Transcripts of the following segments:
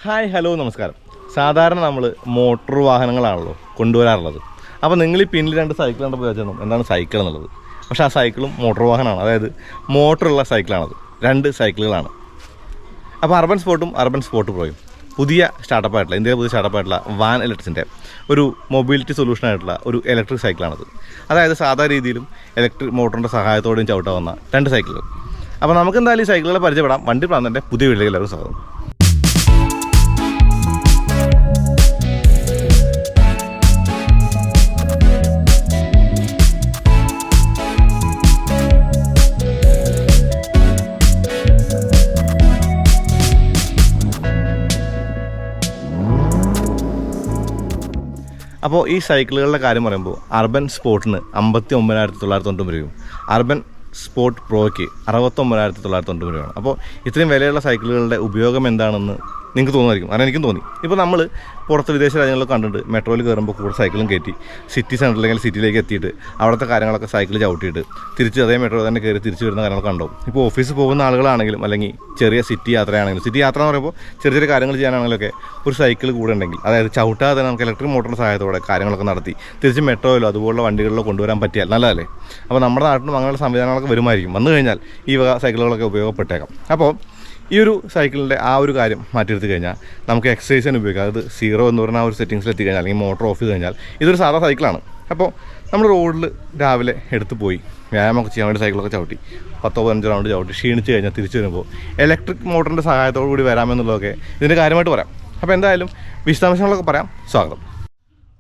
Hi hello നമസ്കാരം. സാധാരണ നമ്മൾ മോട്ടോർ വാഹനങ്ങളാണല്ലോ കൊണ്ടുവരാറുള്ളത്. അപ്പോൾ നിങ്ങൾ ഈ പിന്നിൽ 2 സൈക്കിൾ കണ്ടപ്പോൾ വിചാരിച്ചു എന്താണ് സൈക്കിൾ എന്നുള്ളത്. പക്ഷേ ആ സൈക്കിളും മോട്ടോർ വാഹനമാണ്, അതായത് മോട്ടറുള്ള സൈക്കിളാണത്. 2 സൈക്കിളുകളാണ്. അപ്പോൾ അർബൻ സ്പോട്ടും അർബൻ സ്പോട്ട് പ്രോയും പുതിയ സ്റ്റാർട്ടപ്പായിട്ടുള്ള ഇന്ത്യയിലെ പുതിയ സ്റ്റാർട്ടപ്പായിട്ടുള്ള വാൻ ഇലക്ട്രിക്സിൻ്റെ ഒരു മൊബിലിറ്റി സൊല്യൂഷനായിട്ടുള്ള ഒരു ഇലക്ട്രിക് സൈക്കിളാണത്. അതായത് സാധാരണ രീതിയിലും ഇലക്ട്രിക് മോട്ടറിൻ്റെ സഹായത്തോടെയും ചവിട്ടാവുന്ന 2 സൈക്കിളുകൾ. അപ്പോൾ നമുക്ക് എന്തായാലും ഈ സൈക്കിളുകളെ പരിചയപ്പെടാം. വണ്ടിപ്രാന്തൻ്റെ പുതിയ വീട്ടിലേക്ക് എല്ലാവരും സ്വാഗതം. അപ്പോൾ ഈ സൈക്കിളുകളുടെ കാര്യം പറയുമ്പോൾ അർബൻ സ്പോർട്ടിന് 59,990 രൂപയും അർബൻ സ്പോർട്ട് പ്രോയ്ക്ക് 69,990 രൂപയാണ്. അപ്പോൾ ഇത്രയും വിലയുള്ള സൈക്കിളുകളുടെ ഉപയോഗം എന്താണെന്ന് നിങ്ങൾക്ക് തോന്നുമായിരിക്കും. കാരണം എനിക്കും തോന്നി. ഇപ്പോൾ നമ്മൾ പുറത്ത് വിദേശ രാജ്യങ്ങളിലൊക്കെ കണ്ടിട്ട് മെട്രോയിൽ കയറുമ്പോൾ കൂടെ സൈക്കിളും കയറ്റി സിറ്റി സെൻറ്ററിൽ അല്ലെങ്കിൽ സിറ്റിയിലേക്ക് എത്തിയിട്ട് അവിടുത്തെ കാര്യങ്ങളൊക്കെ സൈക്കിൾ ചവിട്ടിയിട്ട് തിരിച്ച് അതേ മെട്രോ തന്നെ കയറി തിരിച്ച് വരുന്ന കാര്യങ്ങളൊക്കെ ഉണ്ടാവും. ഇപ്പോൾ ഓഫീസിൽ പോകുന്ന ആളുകളാണെങ്കിലും അല്ലെങ്കിൽ ചെറിയ സിറ്റി യാത്രയാണെങ്കിലും, സിറ്റി യാത്ര എന്ന് പറയുമ്പോൾ ചെറിയ ചെറിയ കാര്യങ്ങൾ ചെയ്യാനാണെങ്കിലൊക്കെ ഒരു സൈക്കിൾ കൂടെ ഉണ്ടെങ്കിൽ, അതായത് ചവിട്ടാതെ തന്നെ നമുക്ക് ഇലക്ട്രിക് മോട്ടറിൻ്റെ സഹായത്തോടെ കാര്യങ്ങളൊക്കെ നടത്തി തിരിച്ച് മെട്രോയിലോ അതുപോലുള്ള വണ്ടികളിലോ കൊണ്ടുവരാൻ പറ്റിയാൽ നല്ലതല്ലേ. അപ്പോൾ നമ്മുടെ നാട്ടിലും അങ്ങനെയുള്ള സംവിധാനങ്ങളൊക്കെ വരുമായിരിക്കും. വന്നു കഴിഞ്ഞാൽ ഈ വക സൈക്കിളുകളൊക്കെ ഉപയോഗപ്പെട്ടേക്കാം. അപ്പോൾ ഈ ഒരു സൈക്കിളിൻ്റെ ആ ഒരു കാര്യം മാറ്റിയെടുത്ത് കഴിഞ്ഞാൽ നമുക്ക് എക്സസൈസിന് ഉപയോഗിക്കാം. അത് 0 എന്ന് പറഞ്ഞാൽ ആ ഒരു സെറ്റിങ്സിൽ എത്തിക്കഴിഞ്ഞാൽ അല്ലെങ്കിൽ മോട്ടർ ഓഫ് ചെയ്ത് കഴിഞ്ഞാൽ ഇതൊരു സാധാ സൈക്കിളാണ്. അപ്പോൾ നമ്മൾ റോഡിൽ രാവിലെ എടുത്ത് പോയി വ്യായാമമൊക്കെ ചെയ്യാൻ വേണ്ടി സൈക്കിളൊക്കെ ചവിട്ടി 10-15 റൗണ്ട് ചവിട്ടി ക്ഷീണിച്ച് കഴിഞ്ഞാൽ തിരിച്ചു വരുമ്പോൾ ഇലക്ട്രിക് മോട്ടറിൻ്റെ സഹായത്തോടു കൂടി വരാമെന്നുള്ളതൊക്കെ ഇതിൻ്റെ കാര്യമായിട്ട് പറയാം. അപ്പോൾ എന്തായാലും വിശദാംശങ്ങളൊക്കെ പറയാം. സ്വാഗതം.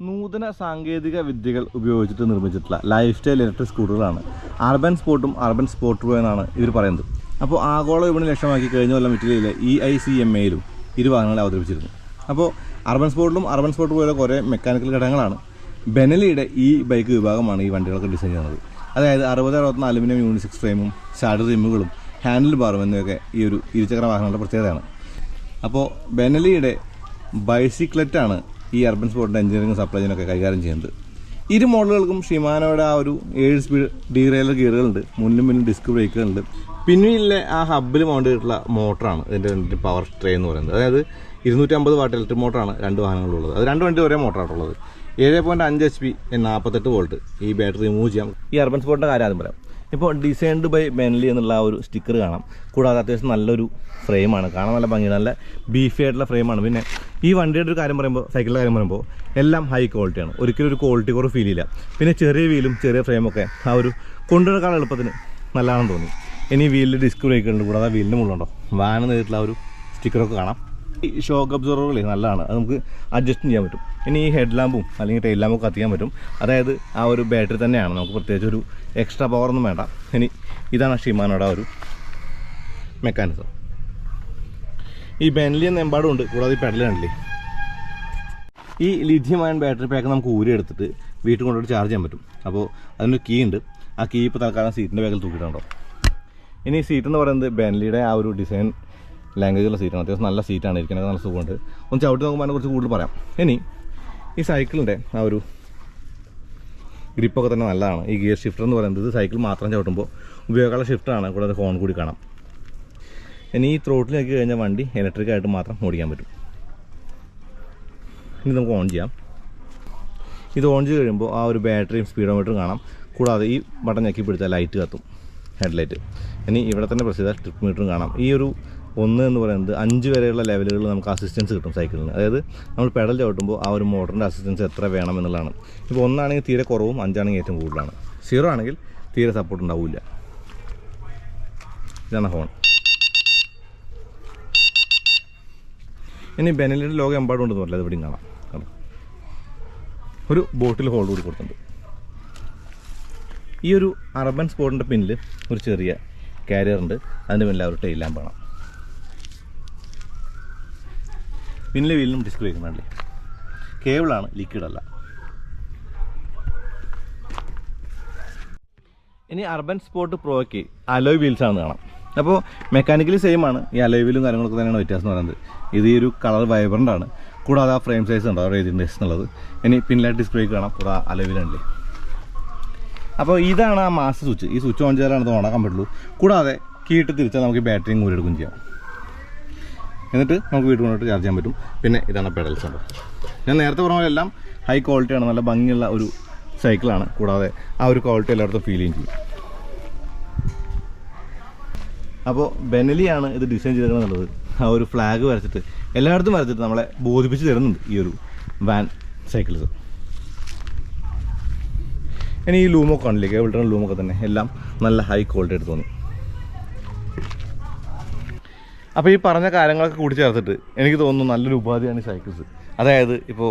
നൂതന സാങ്കേതിക വിദ്യകൾ ഉപയോഗിച്ചിട്ട് നിർമ്മിച്ചിട്ടുള്ള ലൈഫ് സ്റ്റൈൽ ഇലക്ട്രിക് സ്കൂട്ടറുകളാണ് അർബൻ സ്പോർട്ടും അർബൻ സ്പോർട്ട് പ്രോ എന്നാണ് ഇവർ പറയുന്നത്. അപ്പോൾ ആഗോള വിപണി ലക്ഷ്യമാക്കി കഴിഞ്ഞ കൊല്ലം ഇറ്റലിയിലെ EICMAയിലും വാഹനങ്ങളെ അവതരിപ്പിച്ചിരുന്നു. അപ്പോൾ അർബൻ സ്പോർട്ടിലും അർബൻ സ്പോർട്ട് പോലെ കുറേ മെക്കാനിക്കൽ ഘടകങ്ങളാണ്. ബെനലിയുടെ ഈ ബൈക്ക് വിഭാഗമാണ് ഈ വണ്ടികളൊക്കെ ഡിസൈൻ ചെയ്യുന്നത്. അതായത് 60-60 അലുമിനിയം യൂണിസിക്സ് ഫ്രെയിമും സാഡിൽ റിമ്മുകളും ഹാൻഡിൽ ബാറും എന്നിവയൊക്കെ ഈ ഒരു ഇരുചക്ര വാഹനങ്ങളുടെ പ്രത്യേകതയാണ്. അപ്പോൾ ബെനലിയുടെ ബൈസിക്ലെറ്റാണ് ഈ അർബൻ സ്പോർട്ടിൻ്റെ എഞ്ചിനീയറിംഗ് സപ്ലൈ ചെയിനൊക്കെ കൈകാര്യം ചെയ്യുന്നത്. ഇരു മോഡലുകൾക്കും ഷിമാനോയുടെ ആ ഒരു 7 സ്പീഡ് ഡീറെയിലർ ഗിയറുകളുണ്ട്. മുന്നിലും ഡിസ്ക് ബ്രേക്കുകളുണ്ട്. പിന്നിലെ ആ ഹബ്ബിൽ മൗണ്ട് ചെയ്തിട്ടുള്ള മോട്ടറാണ് ഇതിൻ്റെ പവർ ട്രേ എന്ന് പറയുന്നത്. അതായത് 250 വാട്ട് ഇലക്ട്രിക് മോട്ടറാണ് 2 വാഹനങ്ങളുള്ളത്. അത് 2 വണ്ടി ഒരേ മോട്ടറാണുള്ളത്. 7.5 HP 48 വോൾട്ട് ഈ ബാറ്ററി റിമൂവ് ചെയ്യാം. ഈ അർബൻ സ്പോർട്ടിൻ്റെ കാര്യം ആദ്യം പറയാം. ഇപ്പോൾ ഡിസൈൻഡ് ബൈ ബെൻലി എന്നുള്ള ആ ഒരു സ്റ്റിക്കർ കാണാം. കൂടാതെ അത്യാവശ്യം നല്ലൊരു ഫ്രെയിമാണ്, കാണാൻ നല്ല ഭംഗിയാണ്, നല്ല ബീഫി ആയിട്ടുള്ള ഫ്രെയിമാണ്. പിന്നെ ഈ വണ്ടിയുടെ ഒരു കാര്യം പറയുമ്പോൾ, സൈക്കിളിൻ്റെ കാര്യം പറയുമ്പോൾ എല്ലാം ഹൈ ക്വാളിറ്റിയാണ്. ഒരിക്കലും ഒരു ക്വാളിറ്റി കുറവ് ഫീൽ ചെയ്യില്ല. പിന്നെ ചെറിയ വീലും ചെറിയ ഫ്രെയിമൊക്കെ ആ ഒരു കൊണ്ടുവരാൻ എളുപ്പത്തിന് നല്ലതാണെന്ന് തോന്നി. ഇനി വീലിൽ ഡിസ്ക് ബ്രേക്കുകളുണ്ട്. കൂടാതെ വീലിൻ്റെ മുള്ളുണ്ടോ വാൻ നേരിട്ടുള്ള ഒരു സ്റ്റിക്കറൊക്കെ കാണാം. ഈ ഷോക്ക് അബ്സോർവറുകളെ നല്ലതാണ്, അത് നമുക്ക് അഡ്ജസ്റ്റ് ചെയ്യാൻ പറ്റും. ഇനി ഈ ഹെഡ് ലാമ്പും അല്ലെങ്കിൽ ടെയിൽ ലാമ്പും കത്തിക്കാൻ പറ്റും. അതായത് ആ ഒരു ബാറ്ററി തന്നെയാണ്, നമുക്ക് പ്രത്യേകിച്ച് ഒരു എക്സ്ട്രാ പവറൊന്നും വേണ്ട. ഇനി ഇതാണ് ഷിമാനോയുടെ ഒരു മെക്കാനിസം. ഈ ബെൻലി എന്ന എമ്പാടും ഉണ്ട്. കൂടാതെ ഈ പെഡൽ കണ്ടില്ലേ, ഈ ലിഥിയം അയൺ ബാറ്ററി പാക്ക് നമുക്ക് ഊരി എടുത്തിട്ട് വീട്ടിൽ കൊണ്ടുപോയി ചാർജ് ചെയ്യാൻ പറ്റും. അപ്പോൾ അതിനൊരു കീ ഉണ്ട്. ആ കീ ഇപ്പോൾ തൽക്കാലം സീറ്റിൻ്റെ ബാഗിൽ തൂക്കിയിട്ടുണ്ടോ. ഇനി സീറ്റ് എന്ന് പറയുന്നത് ബെൻലിയുടെ ആ ഒരു ഡിസൈൻ ലാംഗ്വേജുള്ള സീറ്റാണ്. അത്യാവശ്യം നല്ല സീറ്റാണ്, ഇരിക്കുന്നത് നല്ല സുഖമുണ്ട്. ഒന്ന് ചവിട്ടി നോക്കുമ്പോൾ അതിനെക്കുറിച്ച് കൂടുതൽ പറയാം. ഇനി ഈ സൈക്കിളിൻ്റെ ആ ഒരു ഗ്രിപ്പൊക്കെ തന്നെ നല്ലതാണ്. ഈ ഗിയർ ഷിഫ്റ്റർ എന്ന് പറയുന്നത് ഇത് സൈക്കിൾ മാത്രം ചവിട്ടുമ്പോൾ ഉപയോഗമുള്ള ഷിഫ്റ്ററാണ്. കൂടാതെ ഹോൺ കൂടി കാണാം. ഇനി ഈ ത്രോട്ടിലേക്ക് കഴിഞ്ഞാൽ വണ്ടി ഇലക്ട്രിക്കായിട്ട് മാത്രം ഓടിക്കാൻ പറ്റും. ഇനി നമുക്ക് ഓൺ ചെയ്യാം. ഇത് ഓൺ ചെയ്ത് കഴിയുമ്പോൾ ആ ഒരു ബാറ്ററിയും സ്പീഡോമീറ്ററും കാണാം. കൂടാതെ ഈ ബട്ടൺ ഞെക്കി പിടിച്ചാൽ ലൈറ്റ് കത്തും, ഹെഡ്ലൈറ്റ്. ഇനി ഇവിടെ തന്നെ പ്രസ് ചെയ്താൽ ട്രിപ്പ് മീറ്ററും കാണാം. ഈ ഒരു 1 എന്ന് പറയുന്നത് 5 വരെയുള്ള ലെവലുകളിൽ നമുക്ക് അസിസ്റ്റൻസ് കിട്ടും സൈക്കിളിന്. അതായത് നമ്മൾ പെഡൽ ചവിട്ടുമ്പോൾ ആ ഒരു മോട്ടറിൻ്റെ അസിസ്റ്റൻസ് എത്ര വേണം എന്നുള്ളതാണ്. ഇപ്പോൾ 1 ആണെങ്കിൽ തീരെ കുറവും, 5 ആണെങ്കിൽ ഏറ്റവും കൂടുതലാണ്. 0 ആണെങ്കിൽ തീരെ സപ്പോർട്ട് ഉണ്ടാവില്ല. ഇതാണ് ഹോൺ. ഇനി ബെനലിയുടെ ലോഗോ എമ്പാടും ഉണ്ടെന്ന് പറഞ്ഞാൽ അത് ഇവിടെയും കാണാം. ഒരു ബോട്ടിൽ ഹോൾഡ് കൂടി കൊടുത്തിട്ടുണ്ട്. ഈ ഒരു അർബൻ സ്പോർട്ടിൻ്റെ പിന്നിൽ ഒരു ചെറിയ കാരിയറുണ്ട്. അതിൻ്റെ പിന്നിൽ ഒരു ടെയിൽ ലാമ്പ് കാണാം. പിന്നിലെ വീലിനും ഡിസ്ക് ബ്രേക്കുന്നുണ്ടല്ലേ. കേബിളാണ്, ലിക്വിഡല്ല. ഇനി അർബൻ സ്പോർട്ട് പ്രോയ്ക്ക് അലോയ് വീൽസാണെന്ന് കാണാം. അപ്പോൾ മെക്കാനിക്കലി സെയിം ആണ്. ഈ അലോയ് വീലും കാര്യങ്ങളൊക്കെ തന്നെയാണ് വ്യത്യാസം എന്ന് പറയുന്നത്. ഇത് ഈ ഒരു കളർ വൈബ്രൻ്റ് ആണ്. കൂടാതെ ആ ഫ്രെയിം സൈസ് ഉണ്ടോ അവിടെ എഴുതിയിട്ടുണ്ട് എന്നുള്ളത്. ഇനി പിന്നിലായിട്ട് ഡിസ്ക് ബ്രേക്ക് കാണാം. കൂടാതെ അലോയ് വീലുണ്ട്. അപ്പോൾ ഇതാണ് ആ മാസ്റ്റർ സ്വിച്ച്. ഈ സ്വിച്ച് ഓൺ ചെയ്താലാണ് ഇത് ഓണാക്കാൻ പറ്റുള്ളൂ. കൂടാതെ കീട്ട് തിരിച്ചാൽ നമുക്ക് ബാറ്ററിയും കൂടി എടുക്കുകയും ചെയ്യാം. എന്നിട്ട് നമുക്ക് വീട്ടിൽ കൊണ്ടിട്ട് ചാർജ് ചെയ്യാൻ പറ്റും. പിന്നെ ഇതാണ് പെഡൽസ് ഉണ്ട്. ഞാൻ നേരത്തെ പറഞ്ഞ പോലെ എല്ലാം ഹൈ ക്വാളിറ്റിയാണ്, നല്ല ഭംഗിയുള്ള ഒരു സൈക്കിളാണ്. കൂടാതെ ആ ഒരു ക്വാളിറ്റി എല്ലായിടത്തും ഫീൽ ചെയ്യും. അപ്പോൾ ബെനലിയാണ് ഇത് ഡിസൈൻ ചെയ്തിരിക്കുന്നത്. ആ ഒരു ഫ്ലാഗ് വരച്ചിട്ട് എല്ലായിടത്തും വരച്ചിട്ട് നമ്മളെ ബോധിപ്പിച്ച് തരുന്നുണ്ട് ഈ ഒരു വാൻ സൈക്കിൾസ്. ഇനി ഈ ലൂമൊക്കെ കാണില്ലേ, കേബിൾ ലൂമൊക്കെ തന്നെ എല്ലാം നല്ല ഹൈ ക്വാളിറ്റി ആയിട്ട് തോന്നി. അപ്പോൾ ഈ പറഞ്ഞ കാര്യങ്ങളൊക്കെ കൂടി ചേർത്തിട്ട് എനിക്ക് തോന്നുന്നു നല്ലൊരു ഉപാധിയാണ് ഈ സൈക്കിൾസ്. അതായത് ഇപ്പോൾ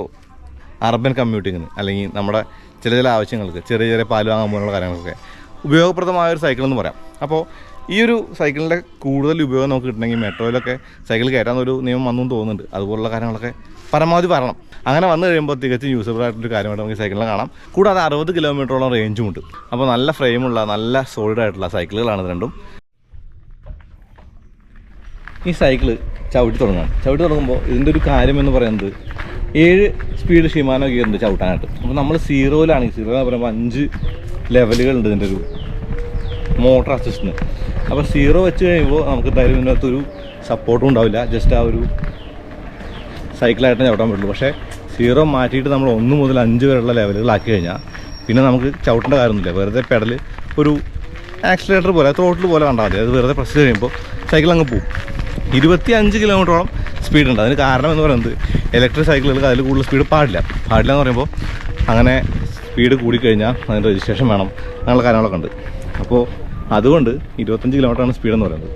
അർബൻ കമ്മ്യൂട്ടിങ്ങിന് അല്ലെങ്കിൽ നമ്മുടെ ചില ആവശ്യങ്ങൾക്ക് ചെറിയ പാല് വാങ്ങാൻ പോലുള്ള കാര്യങ്ങളൊക്കെ ഉപയോഗപ്രദമായ ഒരു സൈക്കിൾ എന്ന് പറയാം. അപ്പോൾ ഈ ഒരു സൈക്കിളിൻ്റെ കൂടുതൽ ഉപയോഗം നമുക്ക് കിട്ടണമെങ്കിൽ മെട്രോയിലൊക്കെ സൈക്കിൾ കയറ്റാന്നൊരു നിയമം വന്നു തോന്നുന്നുണ്ട്. അതുപോലുള്ള കാര്യങ്ങളൊക്കെ പരമാവധി പറയണം. അങ്ങനെ വന്നു കഴിയുമ്പോൾ തികച്ചും യൂസബിൾ ആയിട്ടൊരു കാര്യമായിട്ട് നമുക്ക് സൈക്കിളിനെ കാണാം. കൂടാതെ 60 കിലോമീറ്ററോളം റേഞ്ചും ഉണ്ട്. അപ്പോൾ നല്ല ഫ്രെയിമുള്ള നല്ല സോളിഡ് ആയിട്ടുള്ള സൈക്കിളുകളാണ് ഇത് രണ്ടും. ഈ സൈക്കിള് ചവിട്ടി തുടങ്ങുമ്പോൾ ഇതിൻ്റെ ഒരു കാര്യം എന്ന് പറയുന്നത് 7 സ്പീഡ് ഷിമാനോ ഗിയറുണ്ട് ചവിട്ടാനായിട്ട്. അപ്പോൾ നമ്മൾ സീറോയിലാണെങ്കിൽ സീറോ എന്ന് പറയുമ്പോൾ 5 ലെവലുകളുണ്ട് ഇതിൻ്റെ ഒരു മോട്ടർ അസിസ്റ്റിന്. അപ്പോൾ സീറോ വെച്ച് കഴിയുമ്പോൾ നമുക്ക് എന്തായാലും ഇതിനകത്തൊരു സപ്പോർട്ടും ഉണ്ടാവില്ല, ജസ്റ്റ് ആ ഒരു സൈക്കിളായിട്ട് ചവിട്ടാൻ പറ്റുള്ളൂ. പക്ഷേ സീറോ മാറ്റിയിട്ട് നമ്മൾ 1 മുതൽ 5 വരെയുള്ള ലെവലുകളാക്കി കഴിഞ്ഞാൽ പിന്നെ നമുക്ക് ചവിട്ടേണ്ട കാര്യമൊന്നുമില്ല. വെറുതെ പെഡൽ ഒരു ആക്സിലേറ്റർ പോലെ ത്രോട്ടിൽ പോലെ കണ്ടാൽ മതി. അത് വെറുതെ പ്രസ് കഴിയുമ്പോൾ സൈക്കിൾ അങ്ങ് പോകും. 25 കിലോമീറ്ററോളം സ്പീഡുണ്ട്. അതിന് കാരണം എന്ന് പറയുന്നത് ഇലക്ട്രിക് സൈക്കിളുകൾക്ക് അതിൽ കൂടുതൽ സ്പീഡ് പാടില്ല എന്ന് പറയുമ്പോൾ അങ്ങനെ സ്പീഡ് കൂടിക്കഴിഞ്ഞാൽ അതിൻ്റെ രജിസ്ട്രേഷൻ വേണം, അങ്ങനെയുള്ള കാര്യങ്ങളൊക്കെ ഉണ്ട്. അപ്പോൾ അതുകൊണ്ട് 25 കിലോമീറ്ററാണ് സ്പീഡെന്ന് പറയുന്നത്.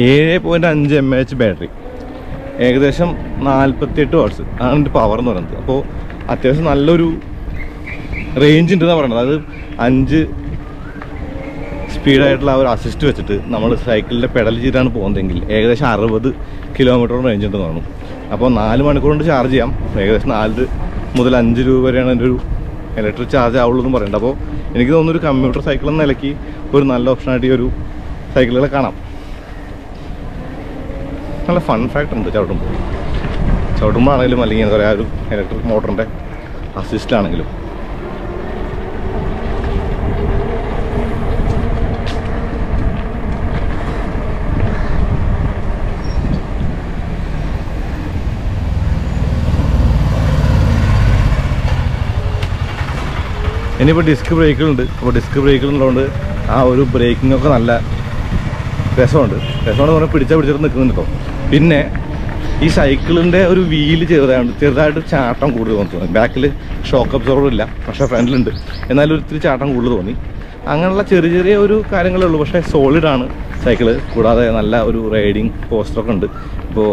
.5 mAh ബാറ്ററി, ഏകദേശം 48 വാട്ട്സ് ആണ് ഇതിൻ്റെ പവർ എന്ന് പറയുന്നത്. അപ്പോൾ അത്യാവശ്യം നല്ലൊരു റേഞ്ച് ഉണ്ടെന്നാണ് പറയുന്നത്. അത് 5 സ്പീഡായിട്ടുള്ള ഒരു അസിസ്റ്റ് വെച്ചിട്ട് നമ്മൾ സൈക്കിളിൻ്റെ പെഡൽ ചെയ്താണ് പോകുന്നതെങ്കിൽ ഏകദേശം 60 കിലോമീറ്റർ റേഞ്ച് ഉണ്ടെന്ന് തോന്നുന്നു. അപ്പോൾ 4 മണിക്കൂർ കൊണ്ട് ചാർജ് ചെയ്യാം. ഏകദേശം 4 മുതൽ 5 രൂപ വരെയാണ് എൻ്റെ ഒരു ഇലക്ട്രിക് ചാർജ് ആവുള്ളൂ എന്ന് പറയുന്നത്. അപ്പോൾ എനിക്ക് തോന്നുന്നു ഒരു കമ്പ്യൂട്ടർ സൈക്കിൾ എന്ന നിലയ്ക്ക് ഒരു നല്ല ഓപ്ഷനായിട്ട് ഈ ഒരു സൈക്കിളുകളെ കാണാം. നല്ല ഫൺ ഫാക്ട് ഉണ്ട് ചവിട്ടുമ്പോൾ ആണെങ്കിലും അല്ലെങ്കിൽ എന്താ പറയുക ഒരു ഇലക്ട്രിക് മോട്ടറിൻ്റെ അസിസ്റ്റ് ആണെങ്കിലും. ഇനിയിപ്പോൾ ഡിസ്ക് ബ്രേക്കുകളുണ്ട്. അപ്പോൾ ഡിസ്ക് ബ്രേക്കുകളുള്ളതുകൊണ്ട് ആ ഒരു ബ്രേക്കിങ്ങൊക്കെ നല്ല രസമുണ്ടെന്ന് പറഞ്ഞാൽ പിടിച്ചിട്ട് നിൽക്കുന്നുണ്ട് കേട്ടോ. പിന്നെ ഈ സൈക്കിളിൻ്റെ ഒരു വീല് ചെറുതായിട്ട് ചാട്ടം കൂടുതൽ തോന്നി. ബാക്കിൽ ഷോക്ക് അബ്സോർവർ ഇല്ല, പക്ഷേ ഫ്രണ്ടിലുണ്ട്. എന്നാലും ഒത്തിരി ചാട്ടം കൂടുതൽ തോന്നി. അങ്ങനെയുള്ള ചെറിയ ഒരു കാര്യങ്ങളേ ഉള്ളൂ. പക്ഷേ സോളിഡാണ് സൈക്കിള്. കൂടാതെ നല്ല ഒരു റൈഡിങ് പോസ്റ്ററൊക്കെ ഉണ്ട്. ഇപ്പോൾ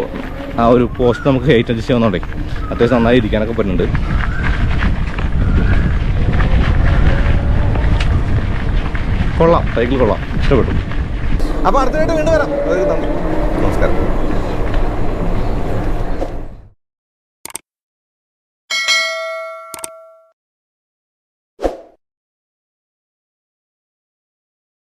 ആ ഒരു പോസ്റ്റ് നമുക്ക് ഹൈറ്റ് അഡ്ജസ്റ്റ് ചെയ്യുന്നുണ്ടേ അത്യാവശ്യം നന്നായി ഇരിക്കാനൊക്കെ പറ്റുന്നുണ്ട്. കൊള്ളാം, സൈക്കിൾ കൊള്ളാം, ഇഷ്ടപ്പെട്ടു. അപ്പോൾ അടുത്തതായിട്ട് വീണ്ടും വരാം. നമസ്കാരം.